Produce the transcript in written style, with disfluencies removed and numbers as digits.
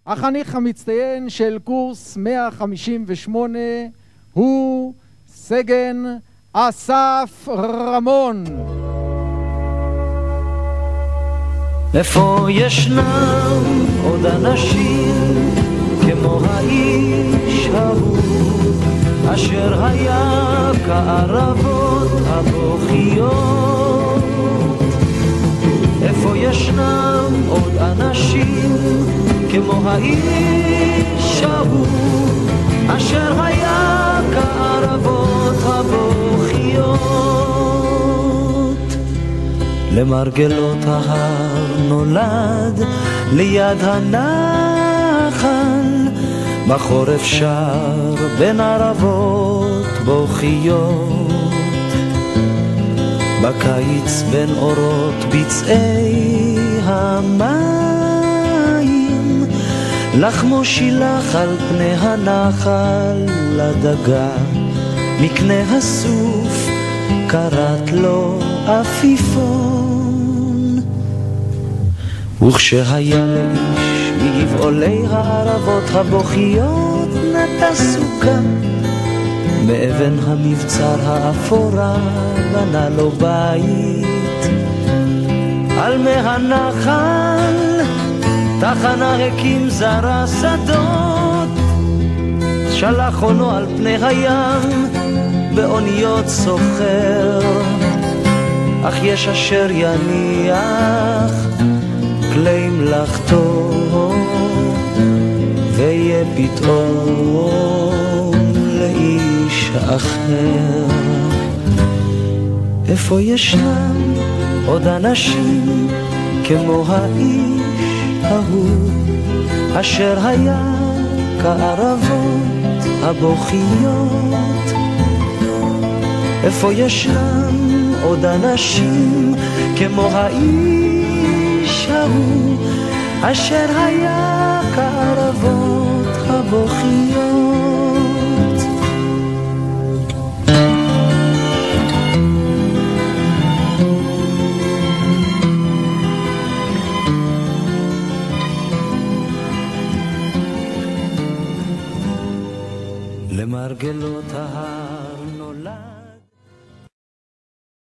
החניך המצטיין של קורס 158 הוא סגן אסף רמון. איפה ישנם עוד אנשים כמו האיש ההוא אשר היה כערבות הבוכיות? איפה ישנם עוד אנשים כמו האיש ההוא אשר היה כערבות הבוכיות? למרגלות ההר נולד ליד הנחל, בחורף שר בין ערבות בוכיות, בקיץ בין אורות בצעי המים, לחמו שילח על פני הנחל לדגה, מקנה הסוף קראת לו עפיפון. וכשהיה לאיש מגבעולי הערבות הבוכיות נטע סוכה, מאבן המבצר האפורה בנה לו בית, על מי הנחל תחנה הקים זרע שדות, שלח עונו על פני הים באוניות סוחר, אך יש אשר יניח כלי מלאכתו ויהיה פתאום לאיש אחר. איפה ישנם עוד אנשים כמו האיש ההוא אשר היה כערבות הבוכיות? איפה ישנם עוד אנשים כמו האיש ההוא אשר היה כערבות הבוכיות? למרגלות ההר